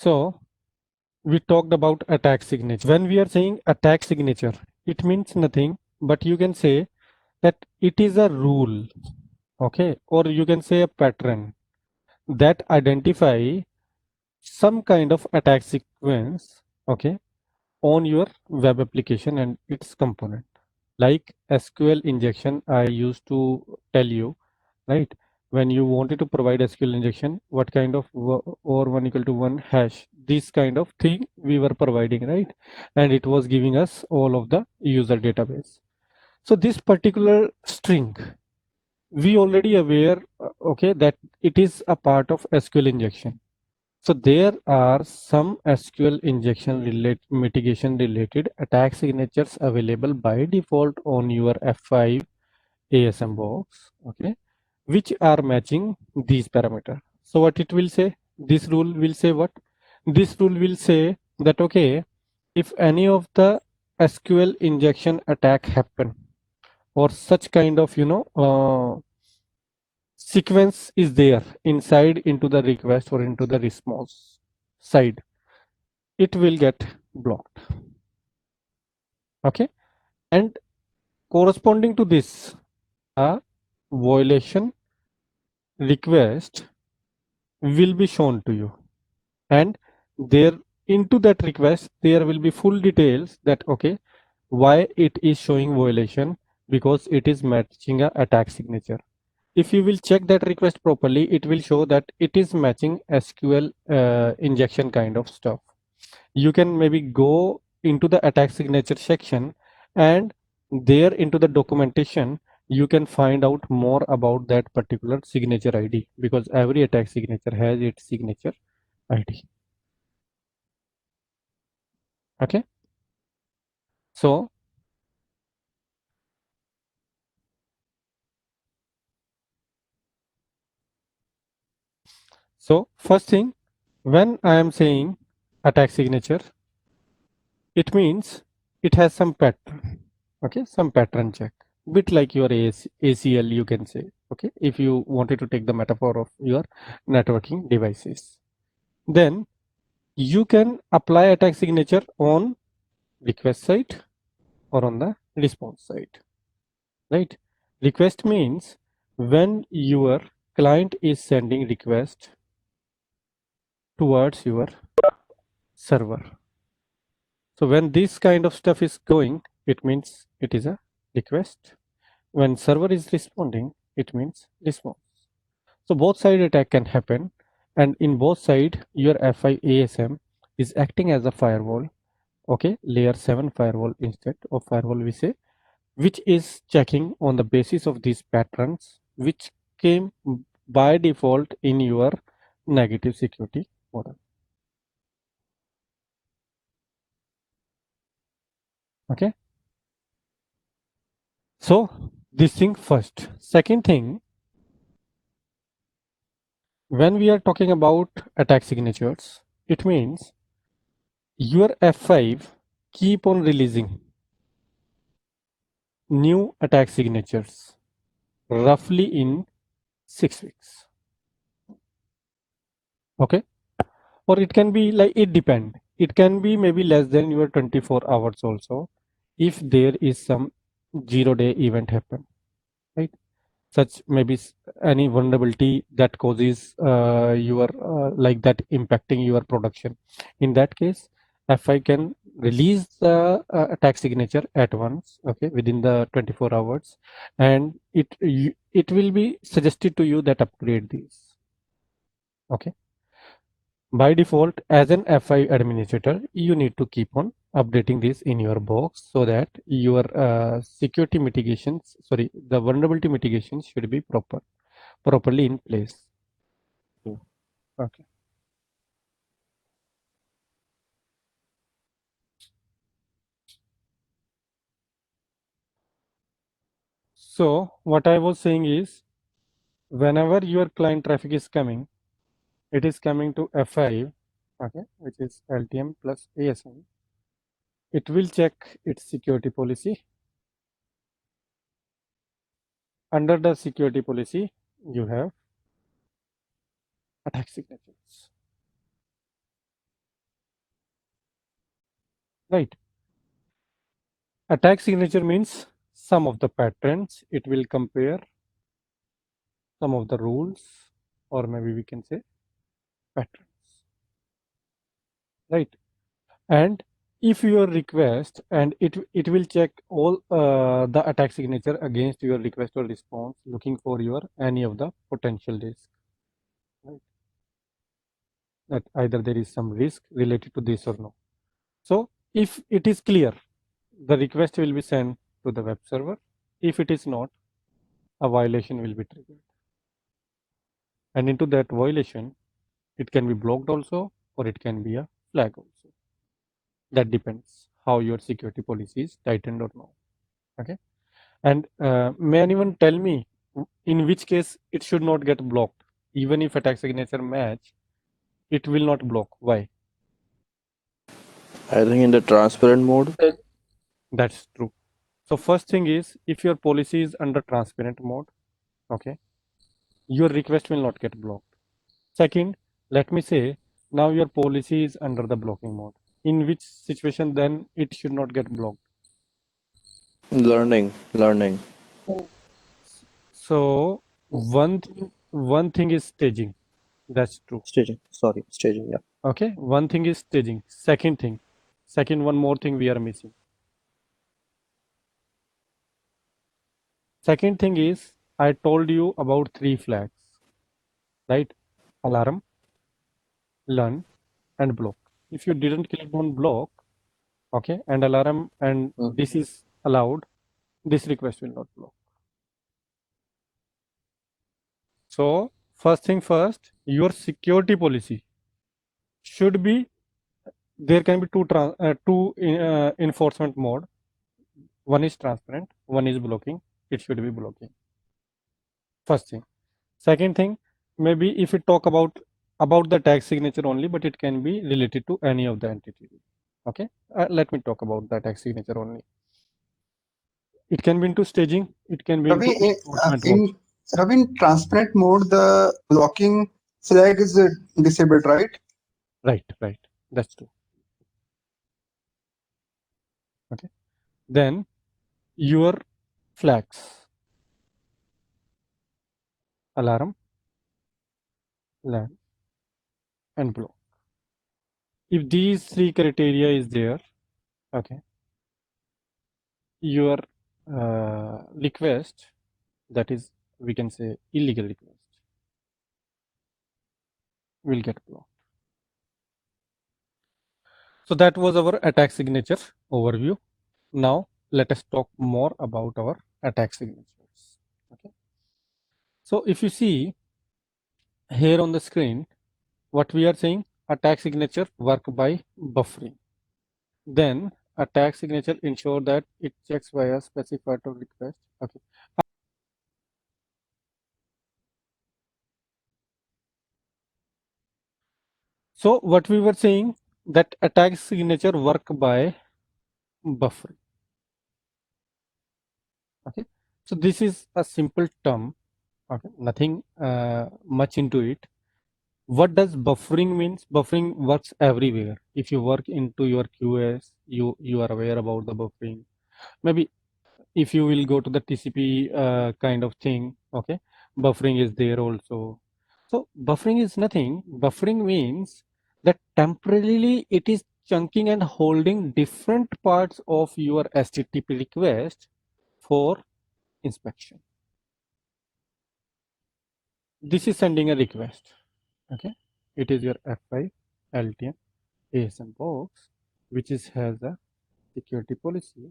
So we talked about attack signature. When we are saying attack signature, it means nothing, but you can say that it is a rule, okay, or you can say a pattern that identify some kind of attack sequence, okay, on your web application and its component. Like SQL injection, I used to tell you, right? When you wanted to provide SQL injection, what kind of or one equal to one hash, this kind of thing we were providing, right? And it was giving us all of the user database. So this particular string, we already aware, okay, that it is a part of SQL injection. So there are some SQL injection mitigation related attack signatures available by default on your F5 ASM box, okay, which are matching these parameters. So what it will say? This rule will say what? This rule will say that, okay, if any of the SQL injection attack happen or such kind of, sequence is there inside into the request or into the response side, it will get blocked. Okay, and corresponding to this, a violation request will be shown to you, and there into that request there will be full details that, okay, why it is showing violation, because it is matching a attack signature. If you will check that request properly, it will show that it is matching SQL injection kind of stuff. You can maybe go into the attack signature section, and there into the documentation you can find out more about that particular signature ID, because every attack signature has its signature ID. Okay, so first thing, when I am saying attack signature, it means it has some pattern, okay, some pattern check, bit like your ACL, you can say, okay, if you wanted to take the metaphor of your networking devices. Then you can apply attack signature on request side or on the response side, right? Request means when your client is sending request towards your server. So when this kind of stuff is going, it means it is a request. When server is responding, it means response. So both side attack can happen, and in both side your F5 ASM is acting as a firewall, okay, layer 7 firewall instead of firewall we say, which is checking on the basis of these patterns which came by default in your negative security model. Okay, so this thing first. Second thing, when we are talking about attack signatures, it means your F5 keep on releasing new attack signatures roughly in 6 weeks. Okay, or it can be like, it depend, it can be maybe less than your 24 hours also, if there is some 0-day event happen, right? Such maybe any vulnerability that causes your like that impacting your production. In that case, F5 can release the attack signature at once, okay, within the 24 hours, and it will be suggested to you that upgrade these. Okay, by default, as an F5 administrator, you need to keep on updating this in your box so that your security mitigations, sorry, the vulnerability mitigations should be properly in place. Okay. So what I was saying is, whenever your client traffic is coming, it is coming to F5, okay, which is LTM plus ASM. It will check its security policy. Under the security policy, you have attack signatures. right? Attack signature means some of the patterns. It will compare some of the rules, or maybe we can say patterns, right? And if your request, and it will check all the attack signature against your request or response, looking for your any of the potential risk, right? That either there is some risk related to this or no. So if it is clear, the request will be sent to the web server. If it is not, a violation will be triggered, and into that violation, it can be blocked also, or it can be a flag also. That depends how your security policy is tightened or not. Okay. And may anyone tell me in which case it should not get blocked? Even if attack signature match, it will not block. Why? I think in the transparent mode. That's true. So first thing is, if your policy is under transparent mode, okay, your request will not get blocked. Second, let me say now your policy is under the blocking mode. In which situation then it should not get blocked? Learning. So one thing is staging. That's true. Staging, yeah. Okay, one thing is staging. Second, one more thing we are missing. Second thing is, I told you about 3 flags, right? Alarm, learn, and block. If you didn't click on block, okay, and alarm, and this is allowed, this request will not block. So first thing first, your security policy should be, there can be two enforcement mode. One is transparent, one is blocking. It should be blocking. First thing. Second thing, maybe if we talk about the tag signature only, but it can be related to any of the entity. Okay, let me talk about the tag signature only. It can be into staging. It can be into enforcement mode. Ravi, in transparent mode, the blocking flag is disabled, right? Right. That's true. Okay. Then your flags, alarm, LAN, and block. If these 3 criteria is there, okay, your request, that is, we can say illegal request, will get blocked. So that was our attack signature overview. Now let us talk more about our attack signatures. Okay. So if you see here on the screen, what we are saying, attack signature work by buffering. Then attack signature ensure that it checks via specified request. Okay. So what we were saying, that attack signature work by buffering. Okay. So this is a simple term. Okay. Nothing much into it. What does buffering means? Buffering works everywhere. If you work into your QS, you are aware about the buffering. Maybe if you will go to the TCP kind of thing, okay, buffering is there also. So buffering is nothing. Buffering means that temporarily it is chunking and holding different parts of your HTTP request for inspection. This is sending a request. Okay, it is your F5 LTM ASM box, which has a security policy,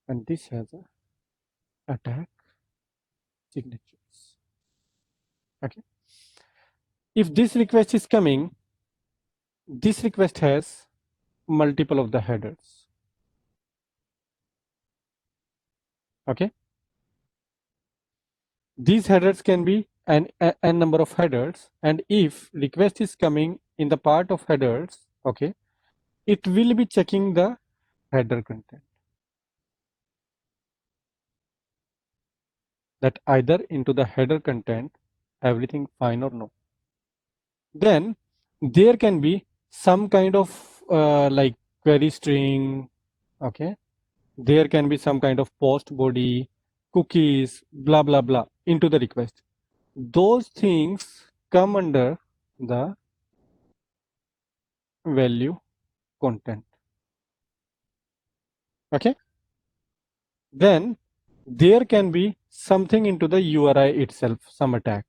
and this has a attack signatures. Okay, if this request is coming, this request has multiple of the headers. Okay, these headers can be an number of headers, and if request is coming in the part of headers, okay, it will be checking the header content, that either into the header content everything fine or no. Then there can be some kind of like query string okay, there can be some kind of post body, cookies, blah blah blah into the request. Those things come under the value content. Okay, then there can be something into the URI itself, some attack.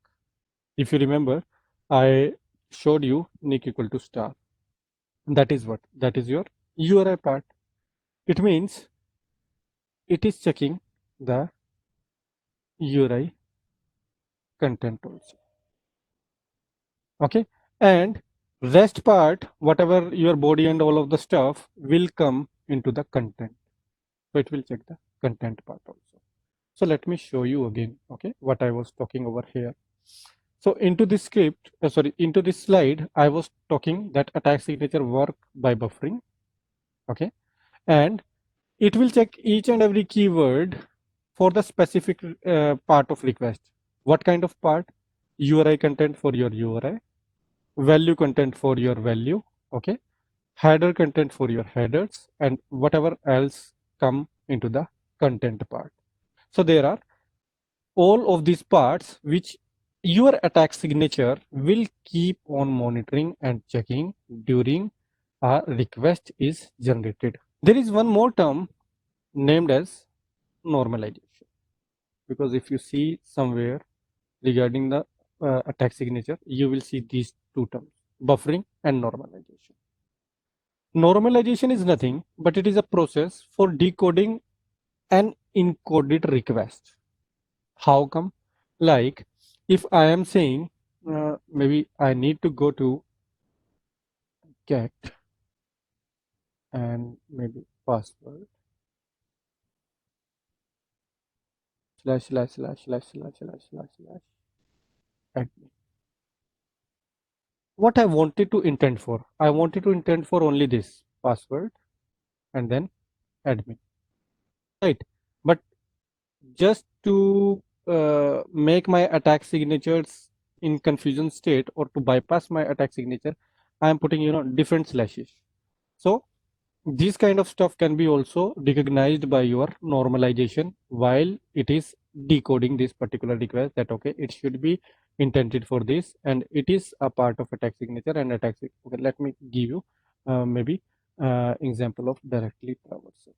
If you remember, I showed you nick equal to star. That is what? That is your URI part. It means it is checking the URI content also. Okay, and rest part, whatever your body and all of the stuff will come into the content. So it will check the content part also. So let me show you again, okay, what I was talking over here. So into this script, into this slide, I was talking that attack signature work by buffering, okay, and it will check each and every keyword for the specific part of request. What kind of part? URI content for your URI, value content for your value, okay, header content for your headers, and whatever else come into the content part. So there are all of these parts which your attack signature will keep on monitoring and checking during a request is generated. There is one more term named as normalization, because if you see somewhere regarding the attack signature, you will see these two terms, buffering and normalization. Normalization is nothing but it is a process for decoding an encoded request. How come? Like if I am saying maybe I need to go to get and maybe password slash slash slash slash slash slash slash slash admin. What I wanted to intend for? I wanted to intend for only this password and then admin, right? But just to make my attack signatures in confusion state or to bypass my attack signature, I am putting different slashes. So this kind of stuff can be also recognized by your normalization while it is decoding this particular request, that okay, it should be intended for this and it is a part of attack signature and attack signature. Okay, let me give you maybe example of directly traversal.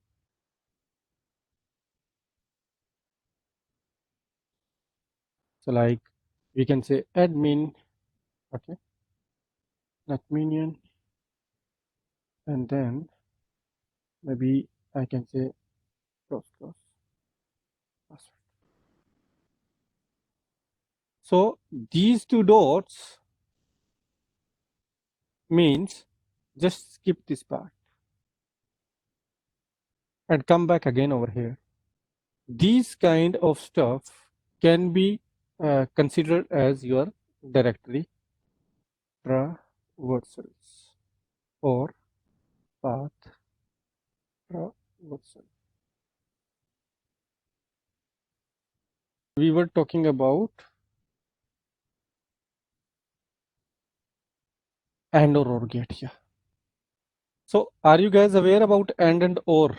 So like we can say admin, okay, adminian, and then maybe I can say cross password. So these two dots means just skip this part and come back again over here. These kind of stuff can be considered as your directory traversals or path traversal. We were talking about AND or gate here. So are you guys aware about and or?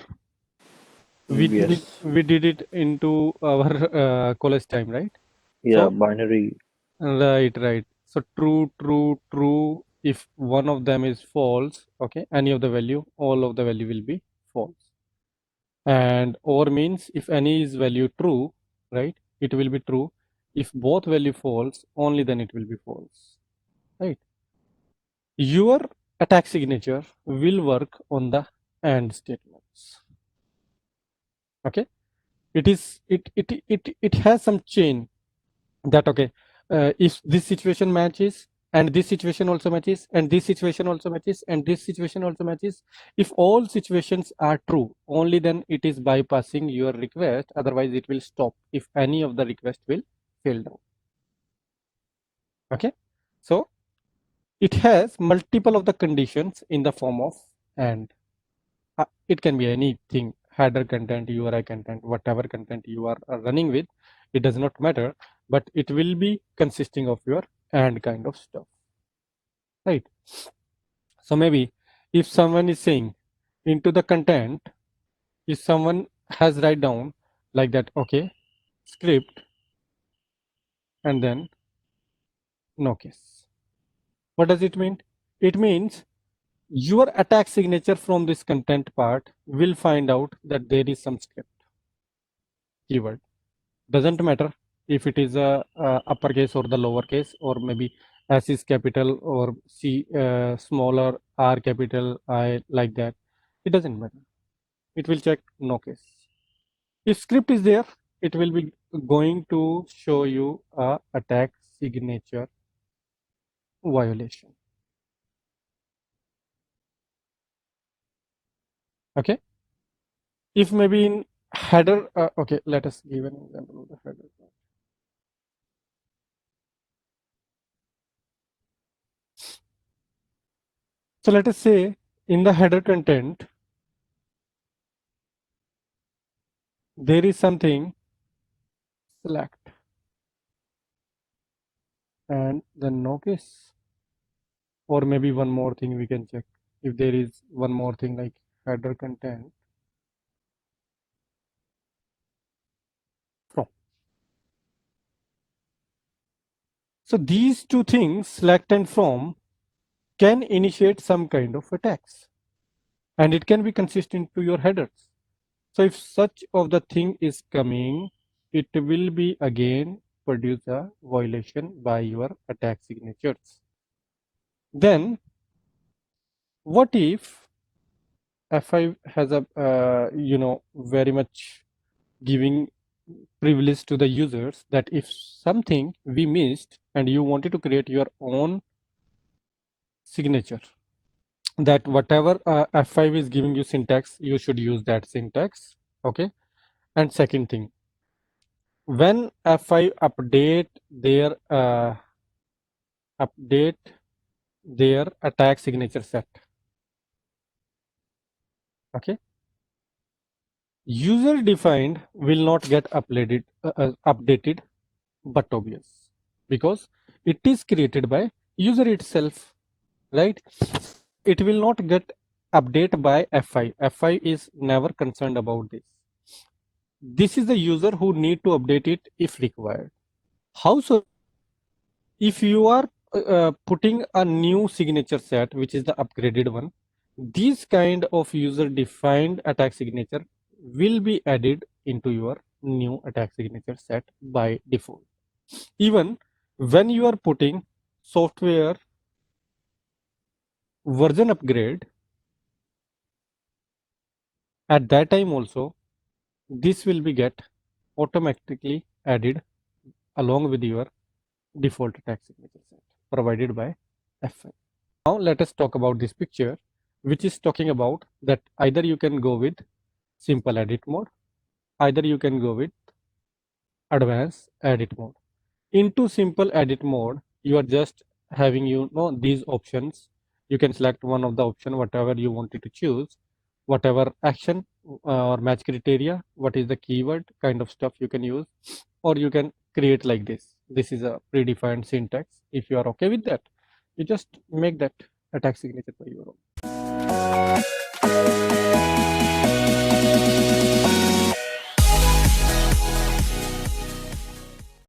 Yes. We did it into our college time, right? Yeah, So binary. right. So true. If one of them is false, okay, any of the value, all of the value will be false. And or means if any is value true, right, it will be true. If both value false, only then it will be false, right? Your attack signature will work on the AND statements. Okay, it has some chain that okay, if this situation matches and this situation also matches and this situation also matches and this situation also matches, if all situations are true, only then it is bypassing your request, otherwise it will stop if any of the request will fail down. Okay, so it has multiple of the conditions in the form of and it can be anything, header content, URI content, whatever content you are running with, it does not matter, but it will be consisting of your and kind of stuff, right? So maybe if someone is saying into the content if someone has write down like that, okay, script and then no case. What does it mean? It means your attack signature from this content part will find out that there is some script keyword. Doesn't matter if it is a uppercase or the lowercase, or maybe S is capital or C smaller, R capital, I, like that. It doesn't matter. It will check no case. If script is there, it will be going to show you a attack signature violation. Okay. If maybe in header, okay, let us give an example of the header. So let us say in the header content, there is something select and then no case, or maybe one more thing we can check. If there is one more thing like header content from. So these two things, select and from, can initiate some kind of attacks, and it can be consistent to your headers. So if such of the thing is coming, it will be again produce a violation by your attack signatures. Then what if F5 has a very much giving privilege to the users that if something we missed and you wanted to create your own signature, that whatever F5 is giving you syntax, you should use that syntax. Okay. And second thing, when F5 update their attack signature set, okay, user defined will not get updated, but obvious, because it is created by user itself, right? It will not get update by F5. F5 is never concerned about this. This is the user who need to update it if required. How so? If you are putting a new signature set, which is the upgraded one, this kind of user defined attack signature will be added into your new attack signature set by default. Even when you are putting software version upgrade, at that time also this will be get automatically added along with your default attack signature set provided by F5. Now let us talk about this picture, which is talking about that either you can go with simple edit mode, either you can go with advanced edit mode. Into simple edit mode, you are just having these options. You can select one of the option, whatever you wanted to choose, whatever action or match criteria, what is the keyword kind of stuff you can use, or you can create like this. This is a predefined syntax. If you are okay with that, you just make that attack signature by your own.